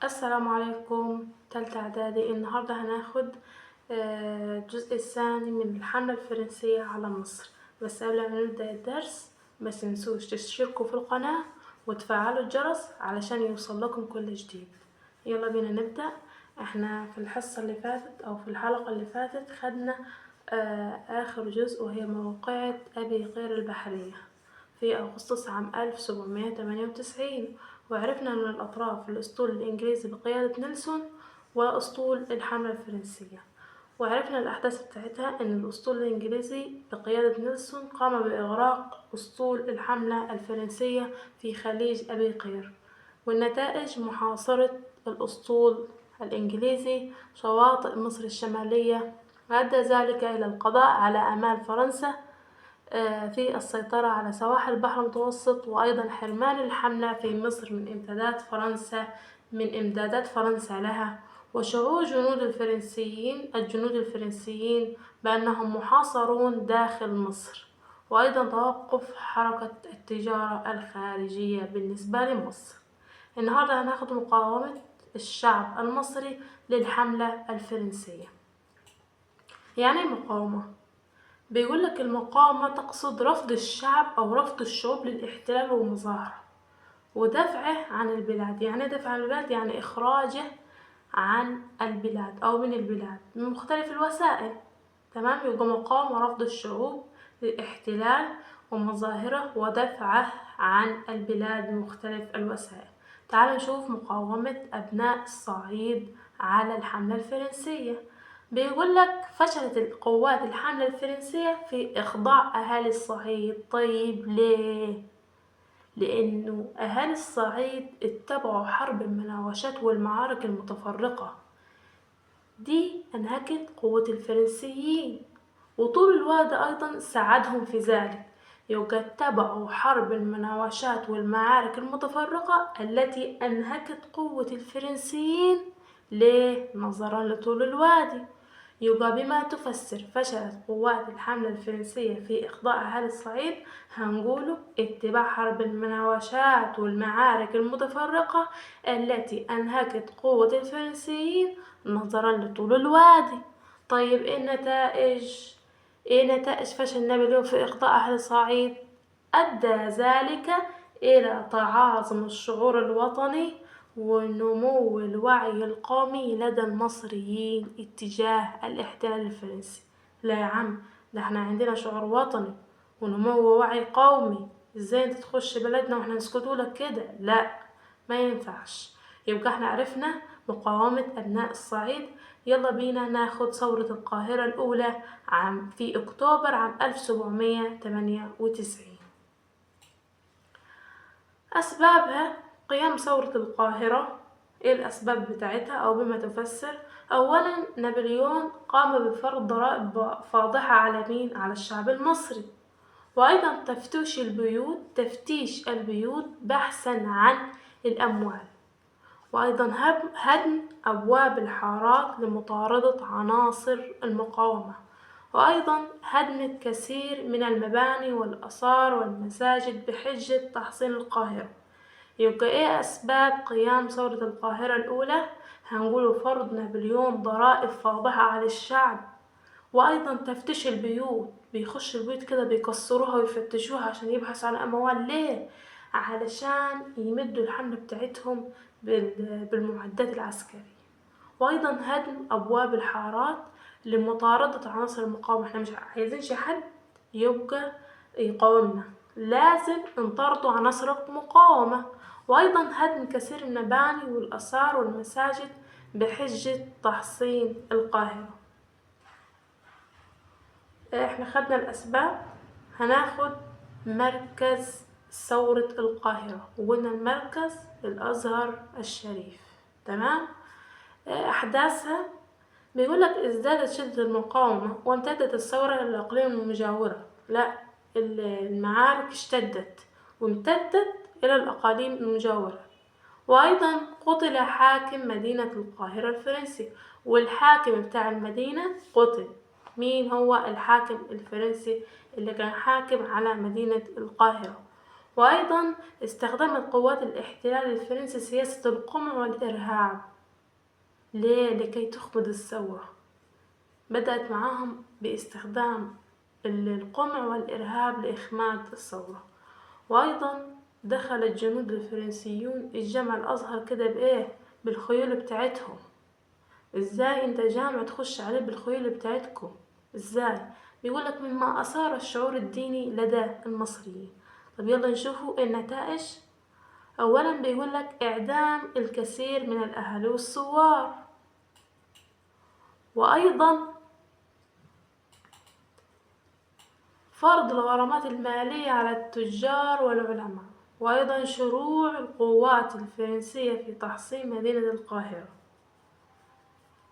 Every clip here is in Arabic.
السلام عليكم، تالتة إعدادي. النهاردة هناخد الجزء الثاني من الحملة الفرنسية على مصر. بس قبل ما نبدأ الدرس بس متنسوش تشتركوا في القناة وتفعلوا الجرس علشان يوصل لكم كل جديد. يلا بينا نبدأ. احنا في الحصة اللي فاتت أو في الحلقة اللي فاتت خدنا آخر جزء، وهي موقعة أبي قير البحرية في أغسطس عام 1798، وعرفنا من الأطراف الأسطول الإنجليزي بقيادة نيلسون وأسطول الحملة الفرنسية. وعرفنا الأحداث بتاعتها إن الأسطول الإنجليزي بقيادة نيلسون قام بإغراق أسطول الحملة الفرنسية في خليج أبي قير، والنتائج محاصرة الأسطول الإنجليزي شواطئ مصر الشمالية، وأدى ذلك إلى القضاء على آمال فرنسا في السيطرة على سواحل البحر المتوسط، وأيضا حرمان الحملة في مصر من إمدادات فرنسا لها، وشعور الجنود الفرنسيين بأنهم محاصرون داخل مصر، وأيضا توقف حركة التجارة الخارجية بالنسبة لمصر. النهاردة هناخد مقاومة الشعب المصري للحملة الفرنسية. يعني مقاومة، بيقولك المقاومة تقصد رفض الشعب أو رفض الشعوب للاحتلال والمظاهرة ودفعه عن البلاد. يعني دفع عن البلاد يعني إخراجه عن البلاد أو من البلاد من مختلف الوسائل. تمام، يبقى مقاومة رفض الشعوب للاحتلال ومظاهره ودفعه عن البلاد بمختلف الوسائل. تعالوا نشوف مقاومة أبناء الصعيد على الحملة الفرنسية. بيقولك فشلت القوات الحملة الفرنسية في إخضاع أهالي الصعيد. طيب ليه؟ لأنه أهالي الصعيد اتبعوا حرب المناوشات والمعارك المتفرقة، دي أنهكت قوة الفرنسيين، وطول الوقت أيضا ساعدهم في ذلك. يبقى اتبعوا حرب المناوشات والمعارك المتفرقة التي أنهكت قوة الفرنسيين. ليه؟ نظرا لطول الوادي. يبقى بما تفسر فشلت قوات الحملة الفرنسية في إخضاع أهالي الصعيد، هنقوله اتباع حرب المناوشات والمعارك المتفرقة التي أنهكت قوة الفرنسيين نظرا لطول الوادي. طيب ايه نتائج فشل نابليون في إخضاع أهل الصعيد؟ أدى ذلك إلى تعاظم الشعور الوطني ونمو الوعي القومي لدى المصريين اتجاه الاحتلال الفرنسي. لا يا عم، ده احنا عندنا شعور وطني ونمو وعي قومي، ازاي انت تخش بلدنا واحنا نسكتولك كده؟ لا، ما ينفعش. يبقى احنا عرفنا مقاومة أبناء الصعيد. يلا بينا ناخد ثورة القاهرة الأولى في أكتوبر عام 1798. أسبابها قيام ثورة القاهرة. إيه الأسباب بتاعتها أو بما تفسر؟ أولا، نابليون قام بفرض ضرائب فاضحة على مين؟ على الشعب المصري. وأيضا تفتيش البيوت بحثا عن الأموال. وأيضا هدم أبواب الحارات لمطاردة عناصر المقاومة. وأيضا هدم الكثير من المباني والآثار والمساجد بحجة تحصين القاهرة. يبقى ايه أسباب قيام ثورة القاهرة الأولى؟ هنقول فرض نابليون ضرائب فاضحة على الشعب، وأيضا تفتيش البيوت، بيخش البيوت كده بيكسروها ويفتشوها عشان يبحثوا عن أموال. ليه؟ علشان يمدوا الحملة بتاعتهم بالمعدات العسكرية. وأيضا هدم أبواب الحارات لمطاردة عناصر المقاومة. احنا مش عايزينش حد يبقى يقاومنا، لازم نطاردوا عناصر المقاومة. وأيضا هدم كثير من المباني والآثار والمساجد بحجة تحصين القاهرة. احنا خدنا الأسباب، هناخد مركز ثورة القاهرة، وقلنا المركز الأزهر الشريف. تمام. أحداثها بيقولك ازدادت شدة المقاومة وامتدت الثورة إلى الأقاليم المجاورة. لا، المعارك اشتدت وامتدت إلى الأقاليم المجاورة. وأيضا قتل حاكم مدينة القاهرة الفرنسي، والحاكم بتاع المدينة قتل. مين هو الحاكم الفرنسي اللي كان حاكم على مدينة القاهرة؟ وأيضا استخدمت قوات الاحتلال الفرنسي سياسة القمع والإرهاب. ليه؟ لكي تخمد الثورة. بدأت معاهم باستخدام القمع والإرهاب لإخماد الثورة. وأيضا دخل الجنود الفرنسيون الجامع الأزهر كده بإيه؟ بالخيول بتاعتهم. إزاي أنت جامع تخش عليه بالخيول بتاعتكم؟ إزاي؟ بيقولك مما أثار الشعور الديني لدى المصريين. طب يلا نشوفوا النتائج. أولا بيقولك إعدام الكثير من الأهالي والثوار، وأيضا فرض الغرامات المالية على التجار والعلماء، وأيضا شروع القوات الفرنسية في تحصين مدينة القاهرة.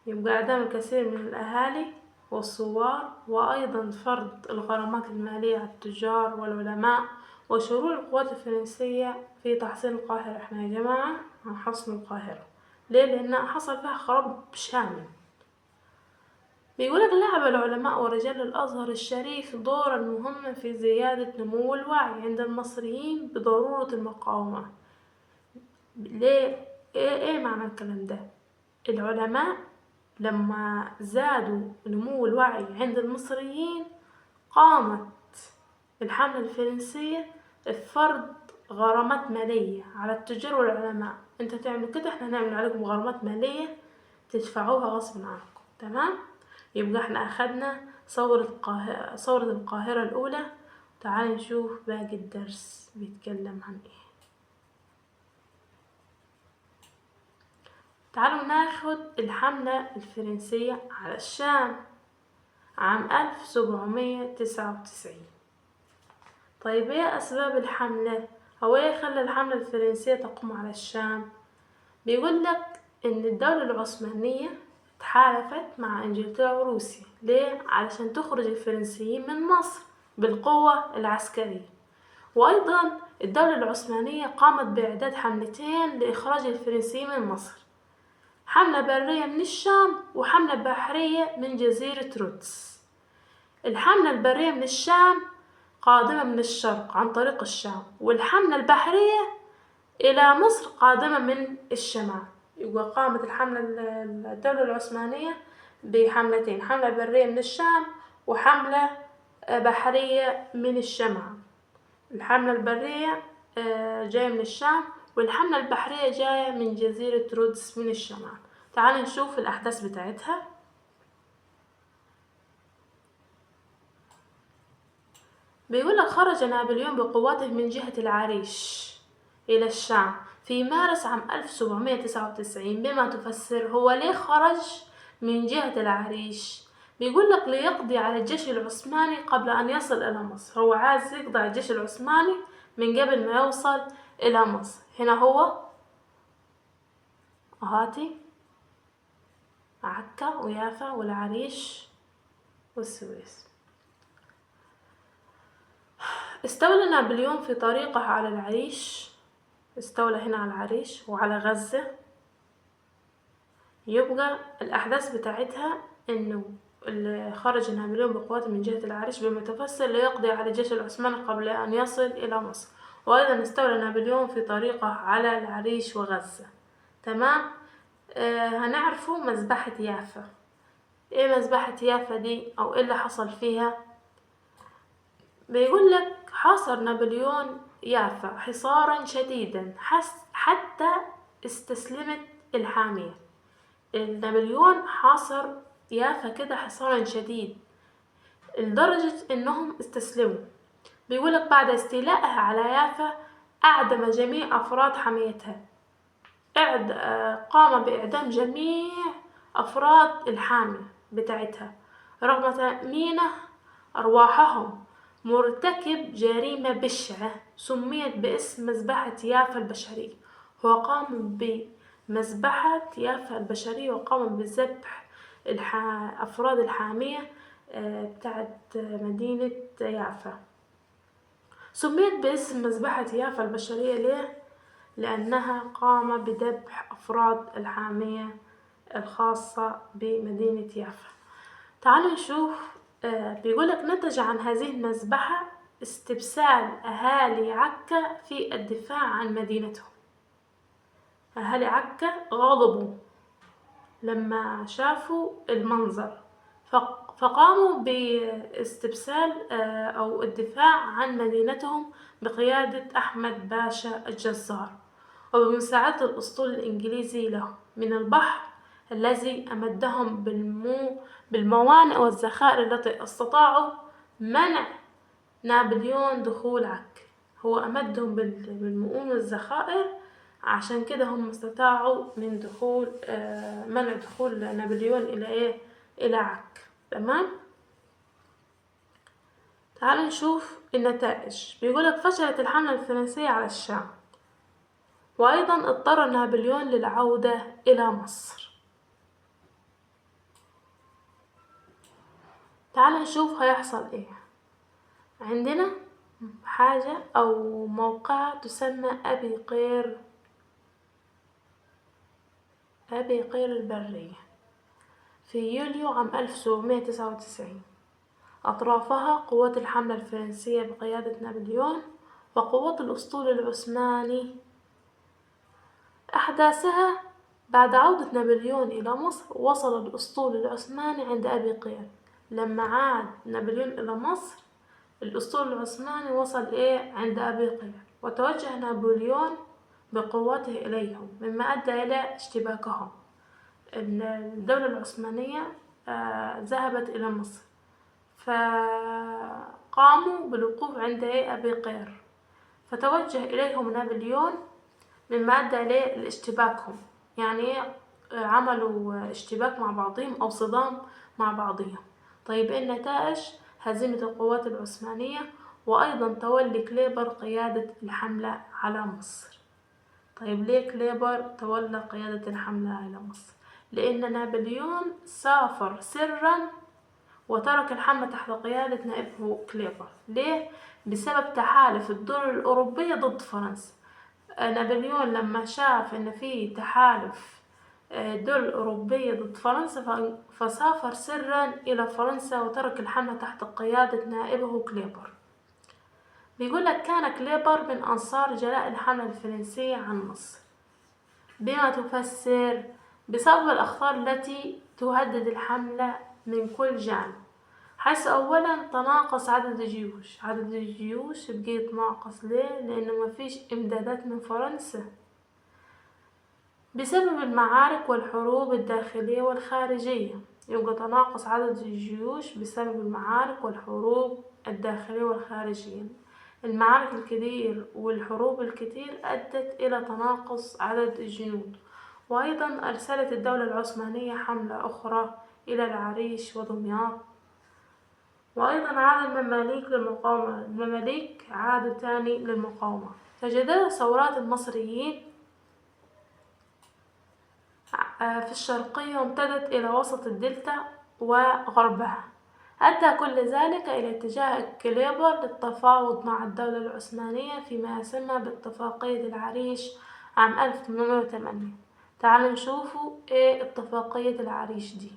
يبقى إعدام الكثير من الأهالي والثوار، وأيضا فرض الغرامات المالية على التجار والعلماء، وشروع القوات الفرنسية في تحصين القاهرة. احنا يا جماعة هنحصن القاهرة. ليه؟ لأن حصل فيها خراب شامل. بيقولك لعب العلماء ورجال الأزهر الشريف دورا مهما في زيادة نمو الوعي عند المصريين بضرورة المقاومة. ليه؟ ايه معنى الكلام ده؟ العلماء لما زادوا نمو الوعي عند المصريين قامت الحملة الفرنسية بفرض غرامات مالية على التجار والعلماء. انت تعمل كده، احنا هنعمل عليكم غرامات مالية تدفعوها غصب عنكم. تمام؟ يبقى احنا اخدنا ثورة القاهرة الأولى. تعالوا نشوف باقي الدرس بيتكلم عن ايه. تعالوا ناخد الحملة الفرنسية على الشام عام 1799. طيب ايه أسباب الحملة؟ أو ايه خلى الحملة الفرنسية تقوم على الشام؟ بيقولك إن الدولة العثمانية تحالفت مع إنجلترا وروسيا. ليه؟ علشان تخرج الفرنسيين من مصر بالقوة العسكرية. وأيضا الدولة العثمانية قامت بإعداد حملتين لإخراج الفرنسيين من مصر، حملة برية من الشام وحملة بحرية من جزيرة رودس. الحملة البرية من الشام قادمة من الشرق عن طريق الشام، والحملة البحرية إلى مصر قادمة من الشمال. يبقى قامت الدولة العثمانية بحملتين، حملة برية من الشام وحملة بحرية من الشمال. الحملة البرية جاية من الشام، والحملة البحرية جاية من جزيرة رودس من الشمال. تعالوا نشوف الأحداث بتاعتها. بيقولك خرج نابليون بقواته من جهة العريش إلى الشام في مارس عام 1799. بما تفسر هو ليه خرج من جهة العريش؟ بيقولك ليقضي على الجيش العثماني قبل أن يصل إلى مصر. هو عايز يقضي على الجيش العثماني من قبل ما يوصل إلى مصر. هنا هو هاتي عكا ويافا والعريش والسويس. استولى نابليون في طريقه على العريش، استولى هنا على العريش وعلى غزة. يبقى الأحداث بتاعتها إنه خرج نابليون بقوات من جهة العريش بمتفسر ليقضي على الجيش العثماني قبل أن يصل إلى مصر. وأيضا استولى نابليون في طريقه على العريش وغزة. تمام؟ هنعرفوا مذبحة يافا. ايه مذبحة يافا دي أو ايه اللي حصل فيها؟ بيقولك حاصر نابليون يافا حصارا شديدا حتى استسلمت الحامية. نابليون حاصر يافا كده حصارا شديد لدرجة انهم استسلموا. بيقولك بعد استيلائها على يافا اعدم جميع افراد حميتها. قام باعدام جميع افراد الحامية بتاعتها رغم تأمينه ارواحهم. مرتكب جريمة بشعة سميت باسم مذبحة يافا البشرية. هو قام بمذبحة يافا البشرية وقام بذبح أفراد الحامية بتاعت مدينة يافا. سميت باسم مذبحة يافا البشرية ليه؟ لأنها قام بذبح أفراد الحامية الخاصة بمدينة يافا. تعالوا نشوف. بيقولك نتج عن هذه المذبحة استبسال أهالي عكا في الدفاع عن مدينتهم. أهالي عكا غضبوا لما شافوا المنظر، فقاموا باستبسال أو الدفاع عن مدينتهم بقيادة أحمد باشا الجزار، وبمساعدة الأسطول الإنجليزي له من البحر الذي أمدهم بالموانئ والذخائر التي استطاعوا منع نابليون دخول عكا. هو أمدهم بالمؤون والذخائر، عشان كده هم استطاعوا من دخول منع دخول نابليون إلى عكا. تمام. تعالوا نشوف النتائج. بيقولك فشلت الحملة الفرنسية على الشام، وأيضا اضطر نابليون للعودة إلى مصر. تعالوا نشوف هيحصل ايه. عندنا حاجة أو موقع تسمى أبي قير البرية في يوليو عام 1799. أطرافها قوات الحملة الفرنسية بقيادة نابليون وقوات الأسطول العثماني. أحداثها: بعد عودة نابليون إلى مصر، وصل الأسطول العثماني عند أبي قير. لما عاد نابليون إلى مصر، الأسطول العثماني وصل عند أبي قير، وتوجه نابليون بقوته إليهم، مما أدى إلى اشتباكهم. الدولة العثمانية ذهبت إلى مصر، فقاموا بالوقوف عند أبي قير، فتوجه إليهم نابليون، مما أدى إلى اشتباكهم. يعني عملوا اشتباك مع بعضهم أو صدام مع بعضهم. طيب إيه النتائج؟ هزيمة القوات العثمانية، وأيضا تولي كليبر قيادة الحملة على مصر. طيب ليه كليبر تولى قيادة الحملة على مصر؟ لأن نابليون سافر سرا وترك الحملة تحت قيادة نائبه كليبر. ليه؟ بسبب تحالف الدول الأوروبية ضد فرنسا. نابليون لما شاف إن في تحالف دول أوروبية ضد فرنسا، فسافر سرا إلى فرنسا وترك الحملة تحت قيادة نائبه كليبر. بيقولك كان كليبر من أنصار جلاء الحملة الفرنسية عن مصر، بما تفسر بسبب الأخطار التي تهدد الحملة من كل جانب، حيث أولا تناقص عدد الجيوش بقيت ناقص. ليه؟ لأنه مفيش إمدادات من فرنسا، بسبب المعارك والحروب الداخلية والخارجية. يبقى تناقص عدد الجيوش بسبب المعارك والحروب الداخلية والخارجية. المعارك الكتير والحروب الكتير أدت إلى تناقص عدد الجنود. وأيضا أرسلت الدولة العثمانية حملة أخرى إلى العريش ودمياط. وأيضا عاد المماليك عادوا تاني للمقاومة. تجدد ثورات المصريين في الشرقية وامتدت إلى وسط الدلتا وغربها. أدى كل ذلك إلى اتجاه كليبر للتفاوض مع الدولة العثمانية فيما يسمى باتفاقية العريش عام 1808. تعالوا نشوفوا ايه اتفاقية العريش دي.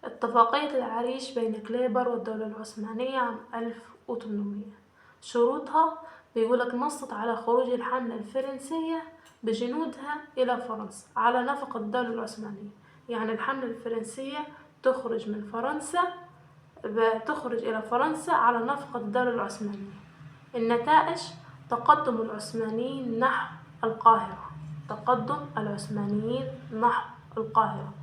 اتفاقية العريش بين كليبر والدولة العثمانية عام 1800. شروطها بيقولك نصت على خروج الحملة الفرنسية بجنودها إلى فرنسا على نفقة الدولة العثمانية. يعني الحملة الفرنسية تخرج من فرنسا، تخرج إلى فرنسا على نفقة الدولة العثمانية. النتائج: تقدم العثمانيين نحو القاهرة،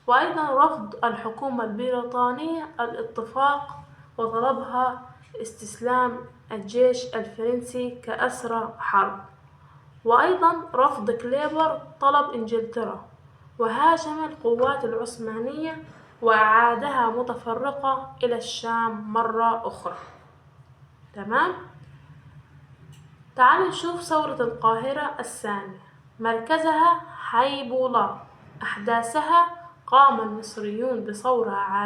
وأيضا رفض الحكومة البريطانية الاتفاق وطلبها استسلام الجيش الفرنسي كأسرى حرب. وأيضا رفض كليبر طلب إنجلترا، وهاجم القوات العثمانية وأعادها متفرقة إلى الشام مرة أخرى. تمام؟ تعالوا نشوف ثورة القاهرة الثانية. مركزها حيبولاء. أحداثها: قام المصريون بثورة